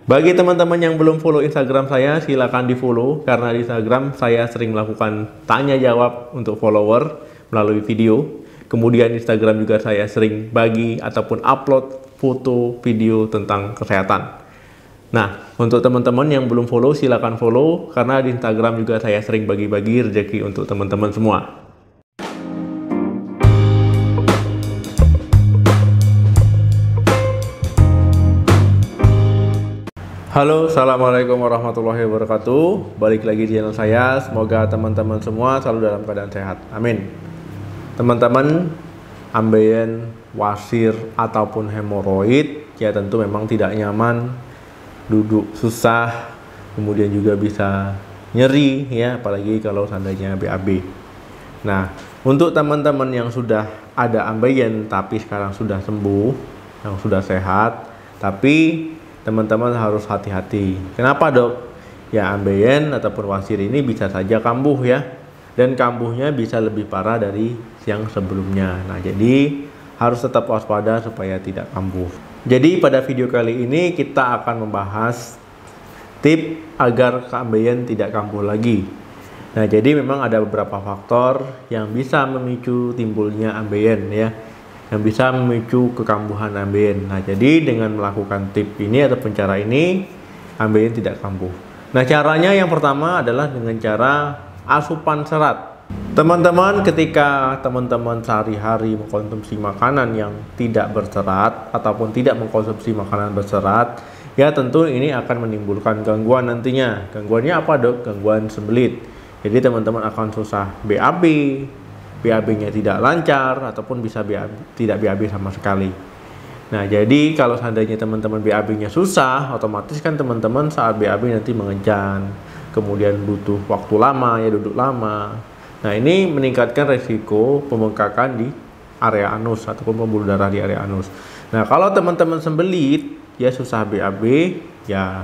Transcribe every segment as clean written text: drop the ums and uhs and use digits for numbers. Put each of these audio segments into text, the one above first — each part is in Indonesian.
Bagi teman-teman yang belum follow Instagram saya, silakan di follow karena di Instagram saya sering melakukan tanya jawab untuk follower melalui video. Kemudian Instagram juga saya sering bagi ataupun upload foto video tentang kesehatan. Nah, untuk teman-teman yang belum follow, silakan follow karena di Instagram juga saya sering bagi-bagi rezeki untuk teman-teman semua. Halo, assalamualaikum warahmatullahi wabarakatuh. Balik lagi di channel saya. Semoga teman-teman semua selalu dalam keadaan sehat. Amin. Teman-teman, ambeien, wasir ataupun hemoroid ya tentu memang tidak nyaman, duduk susah, kemudian juga bisa nyeri ya, apalagi kalau seandainya BAB. Nah, untuk teman-teman yang sudah ada ambeien tapi sekarang sudah sembuh, yang sudah sehat, tapi teman-teman harus hati-hati. Kenapa dok? Ya ambeien ataupun wasir ini bisa saja kambuh ya. Dan kambuhnya bisa lebih parah dari yang sebelumnya. Nah jadi harus tetap waspada supaya tidak kambuh. Jadi pada video kali ini kita akan membahas tip agar ambeien tidak kambuh lagi. Nah jadi memang ada beberapa faktor yang bisa memicu timbulnya ambeien ya, yang bisa memicu kekambuhan ambeien. Nah, jadi dengan melakukan tip ini atau cara ini, ambeien tidak kambuh. Nah, caranya yang pertama adalah dengan cara asupan serat. Teman-teman, ketika teman-teman sehari-hari mengkonsumsi makanan yang tidak berserat ataupun tidak mengkonsumsi makanan berserat, ya tentu ini akan menimbulkan gangguan nantinya. Gangguannya apa, dok? Gangguan sembelit. Jadi teman-teman akan susah BAB, BAB-nya tidak lancar ataupun bisa tidak BAB sama sekali. Nah, jadi kalau seandainya teman-teman BAB-nya susah, otomatis kan teman-teman saat BAB nanti mengejan, kemudian butuh waktu lama ya, duduk lama. Nah, ini meningkatkan resiko pembengkakan di area anus ataupun pembuluh darah di area anus. Nah, kalau teman-teman sembelit ya susah BAB, ya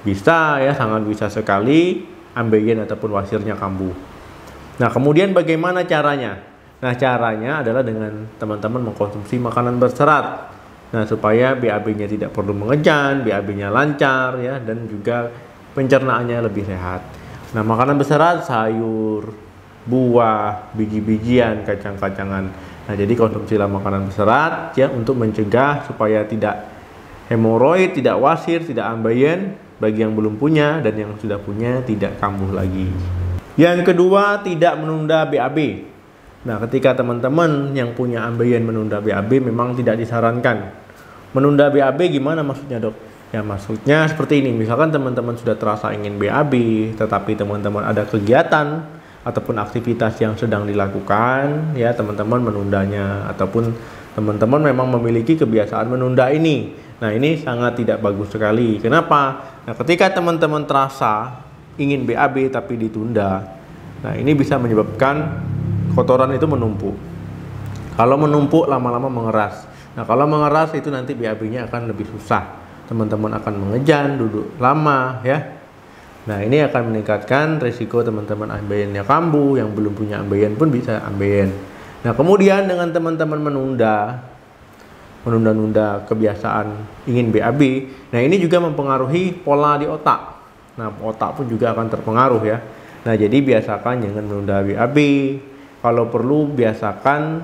bisa ya, sangat bisa sekali ambeien ataupun wasirnya kambuh. Nah, kemudian bagaimana caranya? Nah, caranya adalah dengan teman-teman mengkonsumsi makanan berserat. Nah, supaya BAB-nya tidak perlu mengejan, BAB-nya lancar ya, dan juga pencernaannya lebih sehat. Nah, makanan berserat, sayur, buah, biji-bijian, kacang-kacangan. Nah, jadi konsumsilah makanan berserat ya untuk mencegah supaya tidak hemoroid, tidak wasir, tidak ambeien bagi yang belum punya, dan yang sudah punya tidak kambuh lagi. Yang kedua, tidak menunda BAB. Nah, ketika teman-teman yang punya ambeien menunda BAB memang tidak disarankan. Menunda BAB gimana maksudnya, dok? Ya, maksudnya seperti ini. Misalkan teman-teman sudah terasa ingin BAB, tetapi teman-teman ada kegiatan ataupun aktivitas yang sedang dilakukan, ya teman-teman menundanya, ataupun teman-teman memang memiliki kebiasaan menunda ini. Nah, ini sangat tidak bagus sekali. Kenapa? Nah, ketika teman-teman terasa ingin BAB tapi ditunda, nah ini bisa menyebabkan kotoran itu menumpuk. Kalau menumpuk lama-lama mengeras. Nah, kalau mengeras itu nanti BAB-nya akan lebih susah. Teman-teman akan mengejan, duduk lama ya. Nah, ini akan meningkatkan risiko teman-teman ambeiennya kambuh, yang belum punya ambeien pun bisa ambeien. Nah, kemudian dengan teman-teman menunda kebiasaan ingin BAB, nah ini juga mempengaruhi pola di otak. Nah, otak pun juga akan terpengaruh ya. Nah, jadi biasakan jangan menunda BAB. Kalau perlu biasakan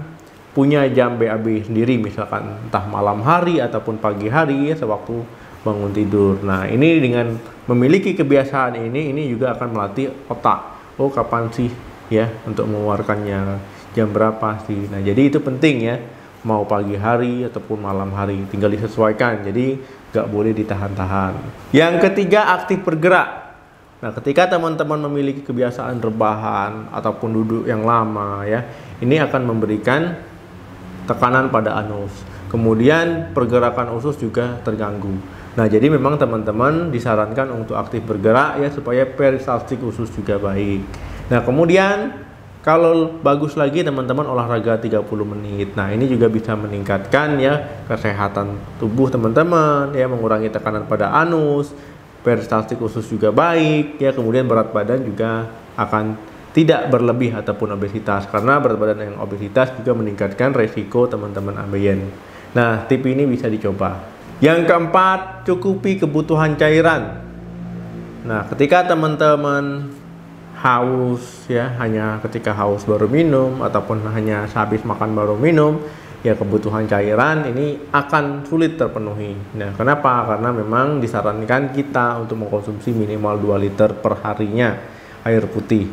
punya jam BAB sendiri, misalkan entah malam hari ataupun pagi hari ya, sewaktu bangun tidur. Nah, ini dengan memiliki kebiasaan ini juga akan melatih otak. Oh, kapan sih ya untuk mengeluarkannya, jam berapa sih. Nah, jadi itu penting ya. Mau pagi hari ataupun malam hari, tinggal disesuaikan. Jadi nggak boleh ditahan-tahan. Yang ketiga, aktif bergerak. Nah, ketika teman-teman memiliki kebiasaan rebahan ataupun duduk yang lama ya, ini akan memberikan tekanan pada anus. Kemudian pergerakan usus juga terganggu. Nah, jadi memang teman-teman disarankan untuk aktif bergerak ya, supaya peristaltik usus juga baik. Nah, kemudian kalau bagus lagi teman-teman olahraga 30 menit. Nah, ini juga bisa meningkatkan ya kesehatan tubuh teman-teman ya, mengurangi tekanan pada anus, peristaltik usus juga baik ya, kemudian berat badan juga akan tidak berlebih ataupun obesitas, karena berat badan yang obesitas juga meningkatkan resiko teman-teman ambeien. Nah, tip ini bisa dicoba. Yang keempat, cukupi kebutuhan cairan. Nah, ketika teman-teman haus ya, hanya ketika haus baru minum ataupun hanya sehabis makan baru minum, ya kebutuhan cairan ini akan sulit terpenuhi. Nah, kenapa? Karena memang disarankan kita untuk mengkonsumsi minimal 2 liter per harinya air putih.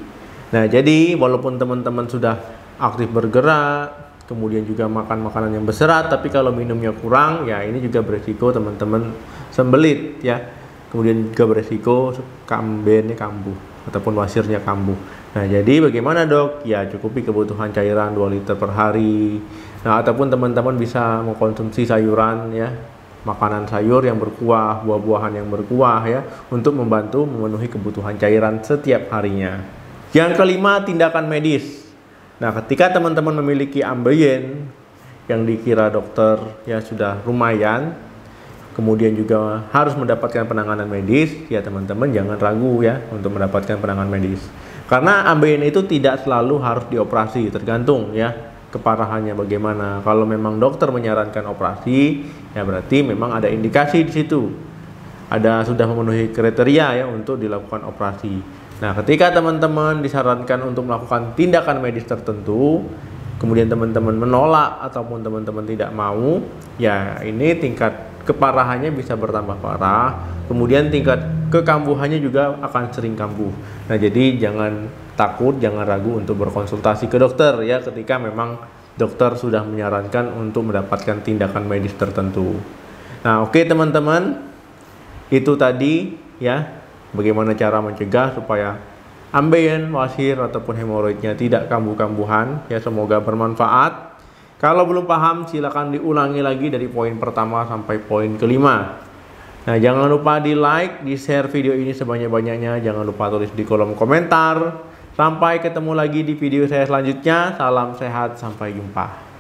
Nah, jadi walaupun teman-teman sudah aktif bergerak, kemudian juga makan makanan yang berserat, tapi kalau minumnya kurang, ya ini juga beresiko teman-teman sembelit ya. Kemudian juga beresiko kambennya kambuh ataupun wasirnya kambuh. Nah, jadi bagaimana dok? Ya cukupi kebutuhan cairan 2 liter per hari. Nah, ataupun teman-teman bisa mengkonsumsi sayuran ya, makanan sayur yang berkuah, buah-buahan yang berkuah ya, untuk membantu memenuhi kebutuhan cairan setiap harinya. Yang kelima, tindakan medis. Nah, ketika teman-teman memiliki ambeien yang dikira dokter ya sudah lumayan, kemudian juga harus mendapatkan penanganan medis, ya teman-teman jangan ragu ya untuk mendapatkan penanganan medis. Karena ambeien itu tidak selalu harus dioperasi, tergantung ya keparahannya bagaimana. Kalau memang dokter menyarankan operasi, ya berarti memang ada indikasi di situ. Ada sudah memenuhi kriteria ya untuk dilakukan operasi. Nah, ketika teman-teman disarankan untuk melakukan tindakan medis tertentu, kemudian teman-teman menolak ataupun teman-teman tidak mau, ya ini tingkat keparahannya bisa bertambah parah, kemudian tingkat kekambuhannya juga akan sering kambuh. Nah, jadi jangan takut, jangan ragu untuk berkonsultasi ke dokter ya ketika memang dokter sudah menyarankan untuk mendapatkan tindakan medis tertentu. Nah, oke teman-teman, itu tadi ya bagaimana cara mencegah supaya ambeien, wasir ataupun hemoroidnya tidak kambuh-kambuhan ya, semoga bermanfaat. Kalau belum paham silakan diulangi lagi dari poin pertama sampai poin kelima. Nah, jangan lupa di like, di share video ini sebanyak-banyaknya, jangan lupa tulis di kolom komentar. Sampai ketemu lagi di video saya selanjutnya. Salam sehat, sampai jumpa.